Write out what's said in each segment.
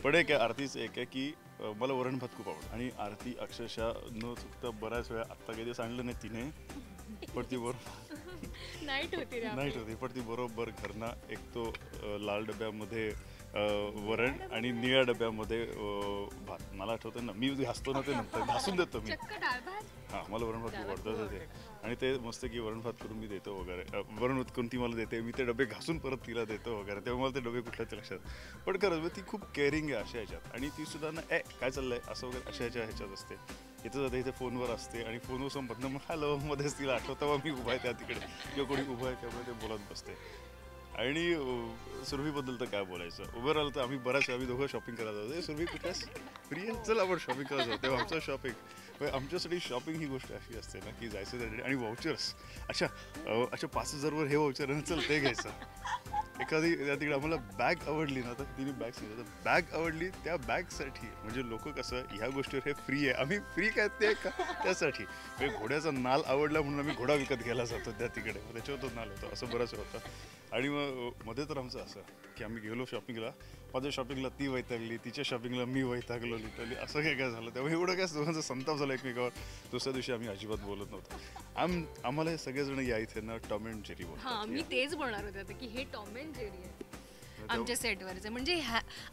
पण एक आरतीच एक आहे की मला वरण भात खूप आवडतं आणि आरती अक्षरशः न चुकता बऱ्याच वेळा आत्ता काही दिवस आणलं नाही तिने पण ती नाईट होती पण ती बरोबर घरना एक तो लाल डब्यामध्ये वरण आणि निळ्या डब्यामध्ये भात मला आठवतं ना मी घासतो ना ते नंतर घासून देतो मी हां मला वरण भात खूप आवडतं ते आणि ते मस्त की वरण भात करून मी देतो वगैरे वरण करून ती मला देते मी ते डबे घासून परत तिला देतो वगैरे तेव्हा मला ते डबे कुठल्या ते लक्षात पण खरंच ती खूप केअरिंग आहे अशा ह्याच्यात आणि ती सुद्धा ना काय चाललंय असं वगैरे अशा ह्याच्यात असते इथं जाते इथे फोनवर असते आणि फोनवर संपत मग हॅलो मध्येच तिला आठवतं मग मी उभा आहे त्या तिकडे किंवा कोणी उभं आहे त्यामुळे ते बोलत बसते आणि सुरभीबद्दल तर काय बोलायचं उभं राहिलं तर आम्ही बऱ्याच आम्ही दोघं शॉपिंग करायला जातो सुरभी कुठेच फ्री आहे चल आपण शॉपिंग करायला जातो तेव्हा आमचं शॉपिंग आमच्यासाठी शॉपिंग ही गोष्ट अशी असते ना की जायचं त्यासाठी आणि वाउचर्स अच्छा 5,000वर हे वाउचर आहे चल ते घ्यायचं एखादी तिकडे आम्हाला बॅग आवडली ना तर तिने बॅग आवडली त्या बॅगसाठी म्हणजे लोक कसं ह्या गोष्टीवर हे फ्री आहे आम्ही फ्री काय ते का त्यासाठी घोड्याचा नाल आवडला म्हणून आम्ही घोडा विकत घ्यायला जातो त्या तिकडे त्याच्यावर तो नाल होतो असं बरंच होतं आणि मग मध्ये तर आमचं असं की आम्ही गेलो शॉपिंगला माझ्या शॉपिंगला ती वैतागली तिच्या शॉपिंगला मी वैतागलो लिटरली असं काय झालं त्यामुळे एवढं काय दोघांचा संताप झाला एकमेकावर दुसऱ्या दिवशी आम्ही अजिबात बोलत नव्हतो आम्हाला हे सगळेजण या इथे ना टॉम अँड जेरी बोलतात मी तेच बोलणार होते की हे टॉम अँड जेरी आहे आमच्या सेटवरचे म्हणजे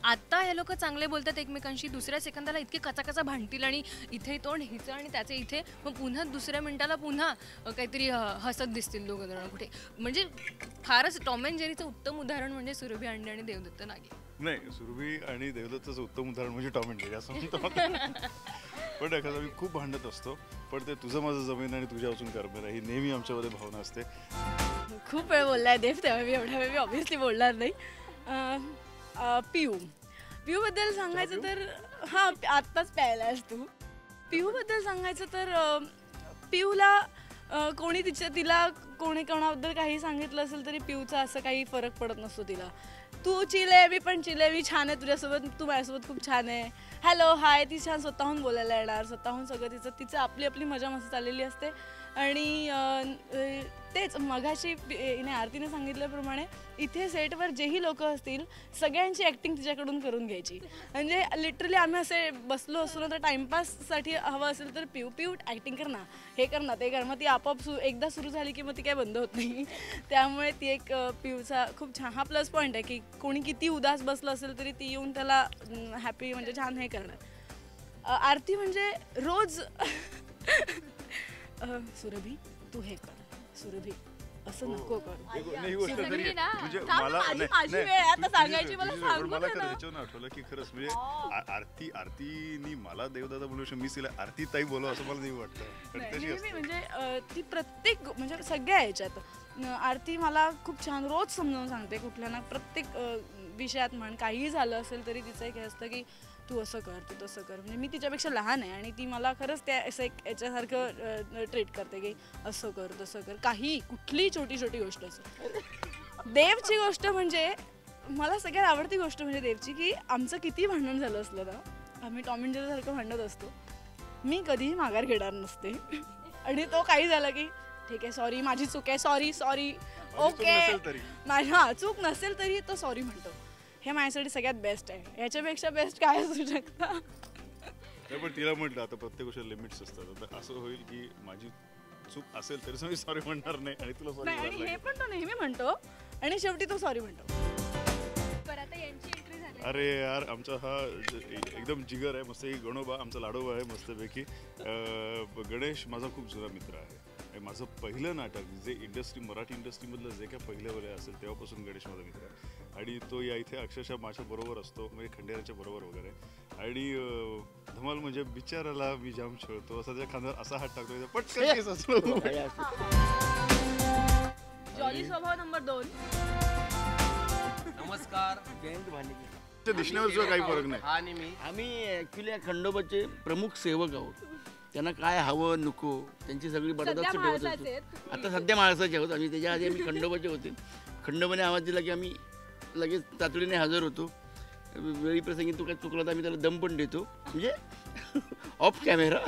आता हे लोक चांगले बोलतात एकमेकांशी दुसऱ्या सेकंदाला इतके कचाकचा भांडतील आणि इथे तोंड हिचं आणि त्याचे इथे मग पुन्हा दुसऱ्या मिनिटाला पुन्हा काहीतरी हसत दिसतील दोघं जण कुठे म्हणजे फारच टॉम अँड जेरीचं उत्तम उदाहरण म्हणजे सुरभी अंडे आणि देवदत्त नागे नाही सुरभी आणि देवदत्तचं उत्तम उदाहरण म्हणजे टॉम अँड जेरी असं म्हणतो पण एखादा मी खूप भांडत असतो पण ते तुझं माझं जमीन आणि तुझ्या अजून कर्म ही नेहमी आमच्यामध्ये भावना असते खूप वेळ बोललाय देव तेव्हा मी एवढ्या वेळ मी ऑब्व्हियसली बोलणार नाही पिऊबद्दल सांगायचं तर हां आत्ताच प्यायलास तू पिऊबद्दल सांगायचं तर पिऊला कोणी तिला कोणी कोणाबद्दल काही सांगितलं असेल तरी पिऊचा असं काही फरक पडत नसतो तिला तू चिले मी पण चिले मी छान आहे तुझ्यासोबत तू माझ्यासोबत खूप छान आहे हॅलो हाय ती छान स्वतःहून बोलायला येणार स्वतःहून सगळं तिचं आपली मजा मस्त चाललेली असते आणि तेच मगाशी आरतीने सांगितल्याप्रमाणे इथे सेटवर जेही लोक असतील सगळ्यांची ॲक्टिंग तिच्याकडून करून घ्यायची म्हणजे लिटरली आम्ही असे बसलो असतो ना तर टाइमपाससाठी हवं असेल तर पिऊ ॲक्टिंग कर ना हे कर ना ते कर मग ती आपोआप एकदा सुरू झाली की मग ती काय बंद होत नाही त्यामुळे ती एक पिऊचा खूप छान हा प्लस पॉईंट आहे की कोणी किती उदास बसलं असेल तरी ती येऊन त्याला हॅपी म्हणजे छान हे करणार आरती म्हणजे रोज सुरभी तू हे कर सुरभी असं नको करू आठवलं की खरंच म्हणजे आरतीनी मला देवदादा बोलू मी तिला आरती ताई बोलव असं मला नाही वाटतं म्हणजे ती प्रत्येक म्हणजे सगळ्या ह्याच्यात आरती मला खूप छान रोज समजावून सांगते कुठल्या ना प्रत्येक विषयात म्हण काहीही झालं असेल तरी तिचं एक हे असतं की तू असं कर तू तसं कर म्हणजे मी तिच्यापेक्षा लहान आहे आणि ती मला खरंच त्या असं एक याच्यासारखं ट्रीट करते की असं कर तसं कर काही कुठलीही छोटी गोष्ट असो देवची गोष्ट म्हणजे मला सगळ्यात आवडती गोष्ट म्हणजे देवची की आमचं किती भांडण झालं असलं ना आम्ही टॉम अँड जेरीसारखं भांडत असतो मी कधीही माघार घेणार नसते आणि तो काही झालं की ठीक आहे सॉरी माझी चूक आहे सॉरी ओके हां चूक नसेल तरी तो सॉरी म्हणतो हे माझ्यासाठी सगळ्यात बेस्ट आहे याच्यापेक्षा बेस्ट काय असू शकतं पण तिला म्हटलं आता प्रत्येक गोष्ट लिमिट्स असतात आता असं होईल की माझी चूक असेल तरी मी सॉरी म्हणणार नाही आणि तुला सॉरी नाही हे पण तो नेहमी म्हणतो आणि शेवटी तो सॉरी म्हणतो अरे यार आमचा हा एकदम जिगर आहे मस्त गणोबा आमचा लाडोबा आहे मस्तपैकी गणेश माझा खूप जुना मित्र आहे माझं पहिलं नाटक जे मराठी इंडस्ट्रीमधलं जे काय पहिलं वगैरे असेल तेव्हापासून गणेश माझा मित्र आहे आणि तो या इथे अक्षरशः माझ्या बरोबर असतो म्हणजे खंडेराच्या बरोबर वगैरे आणि धमाल म्हणजे बिचाराला मी जाम खेळतो असा त्या खांद्यावर असा हात टाकतो पटकन जॉली स्वभाव नंबर 2 नमस्कार जयंत भांडे दिसण्यावर सुद्धा काही फरक नाही आम्ही ऍक्च्युली खंडोबाचे प्रमुख सेवक आहोत त्यांना काय हवं नको त्यांची सगळी बडदास्त ठेवत असतो आता सध्या माणसाचे आहोत आम्ही त्याच्या आधी आम्ही खंडोबाचे होते खंडोबाने आवाज दिला की आम्ही लगेच तातडीने हजर होतो वेळी प्रसंगी तू काय चुकला तर आम्ही त्याला दम पण देतो म्हणजे ऑफ कॅमेरा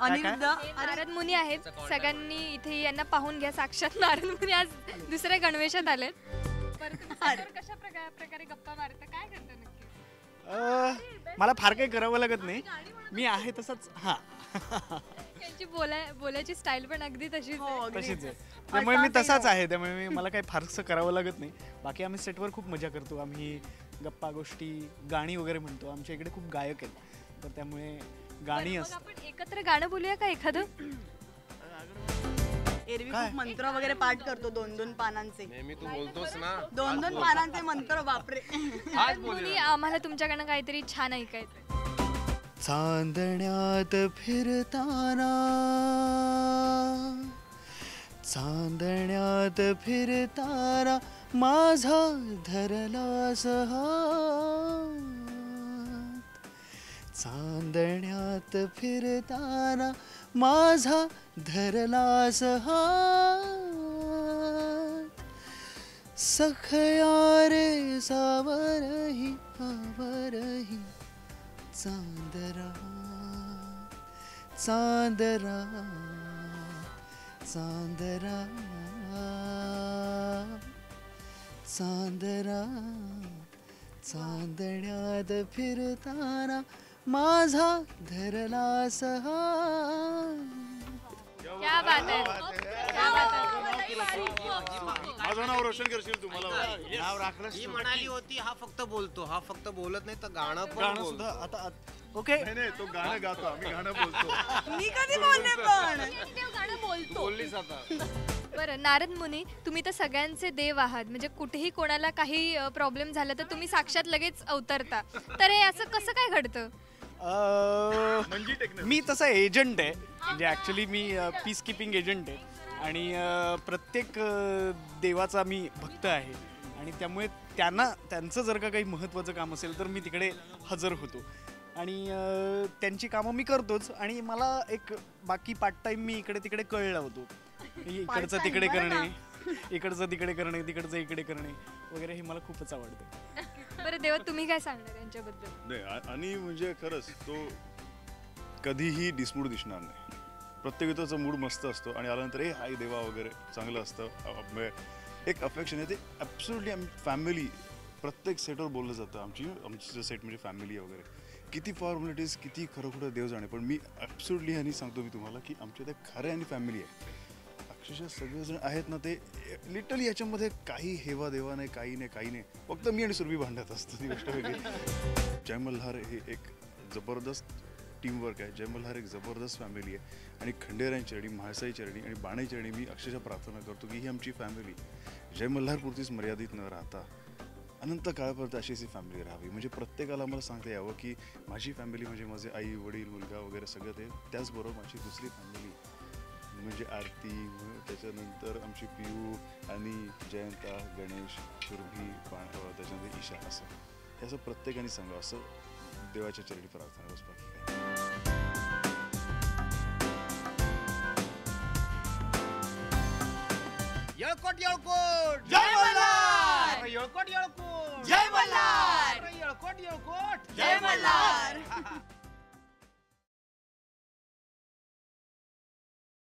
नारद मुनी आहेत सगळ्यांनी इथे यांना पाहून घ्या साक्षात नारद मुनी आज दुसऱ्या गणवेशात आलेत कशा प्रकारे गप्पा मारता, काय करता नक्की? मला फार काही करावं लागत नाही, मी आहे तसंच. हा त्यांची बोलायची स्टाईल पण अगदी तशीच आहे. तशीच आहे, त्यामुळे मी तसाच आहे. त्यामुळे मला काही फारसं करावं लागत नाही. बाकी आम्ही सेटवर खूप मजा करतो. आम्ही गप्पा गोष्टी, गाणी वगैरे म्हणतो. आमच्या इकडे खूप गायक आहेत, तर त्यामुळे गाणी मग असतात. आपण एकत्र गाणं बोलूया का एखादं? एरवी खूप मंत्र वगैरे पाठ करतो 2-2 पानांचे. नेहमी तू बोलतोस ना. 2-2 पानांचे मंत्र, बापरे. मुली, आम्हाला तुमच्याकडनं काहीतरी छान ऐकायचं. चांदण्यात फिरताना, चांदण्यात फिरताना माझा धरलास हात, चांदण्यात फिरताना माझा धरलास हात, सखया रे सावरही आवरही चांदरा, चांदरा, चांदरा, चांदरा, चांदण्यात फिरताना माझा धरलास हात. क्या बात आहे, क्या बात आहे. माझं नाव रोशन करशील तुम्हाला. नाव राखलंस ही तू. म्हणाली होती हा फक्त बोलतो, हा फक्त बोलत नाही तर गाणं पण गाणं बोलतो. सुद्धा आता ओके. नाही, तो गाणं गातो, आम्ही गाणं बोलतो. मी कधी बोलले पण. गाणं बोलतो. बोललीस आता. बरं, नारद मुनी, तुम्ही तर सगळ्यांचे देव आहात. म्हणजे कुठेही कोणाला काही प्रॉब्लेम झाला तर तुम्ही साक्षात लगेच अवतरता. तर हे असं कसं काय घडतं? म्हणजे टेक्निक. मी तसा एजंट आहे, म्हणजे ॲक्च्युली मी पीस कीपिंग एजंट आहे आणि प्रत्येक देवाचा मी भक्त आहे आणि त्यामुळे त्यांचं जर का काही महत्त्वाचं काम असेल तर मी तिकडे हजर होतो आणि त्यांची कामं मी करतोच. आणि मला एक बाकी पार्ट टाईम मी इकडे तिकडे कळ लावतो. इकडचं तिकडे करणे, इकडचं तिकडे करणे, तिकडचं इकडे करणे वगैरे, हे मला खूपच आवडतं. बरं देवा, तुम्ही काय सांगणार यांच्याबद्दल? नाही, आणि म्हणजे खरंच तो कधीही डिसमूड दिसणार नाही. प्रत्येकाचा मूड मस्त असतो आणि आल्यानंतर हाय देवा वगैरे चांगलं असतं. एक अफेक्शन आहे ते ॲब्सोल्युटली. आम्ही फॅमिली, प्रत्येक सेटवर बोललं जातं आमचं सेट म्हणजे फॅमिली आहे वगैरे. किती फॉर्मॅलिटीज, किती खरं खोटं देव जाणे, पण मी ॲब्सोल्युटली ह्यानी सांगतो मी तुम्हाला की आमच्या ते खरे आणि फॅमिली आहे. अक्षरशः सगळेजण आहेत ना, ते लिटरली याच्यामध्ये काही हेवा देवा नाही, काही नाही. फक्त मी आणि सुरभी भांडत असतो, ती गोष्ट वेगळी. जय मल्हार हे एक जबरदस्त टीमवर्क आहे. जय मल्हार एक जबरदस्त फॅमिली आहे आणि खंडेरांची आणि म्हाळसाई चरणी आणि बाणाई चरणी मी अक्षरशः प्रार्थना करतो की ही आमची फॅमिली जय मल्हारपुरतीच मर्यादित न राहता अनंत काळापर्यंत अशीच ही फॅमिली राहावी. म्हणजे प्रत्येकाला मला सांगता यावं की माझी फॅमिली म्हणजे माझे आई वडील मुलगा वगैरे सगळं ते, त्याचबरोबर माझी दुसरी फॅमिली म्हणजे आरती, त्याच्यानंतर आमची पियू आणि जयंता, गणेश, सुरभी, त्याच्यानंतर ईशा, असं हे असं प्रत्येकाने सांगावं, असं देवाच्या चरणी प्रार्थना. बस बाकी येळकोट येळकोट. जय मल्हार. येळकोट येळकोट. जय मल्हार. येळकोट येळकोट. जय मल्हार.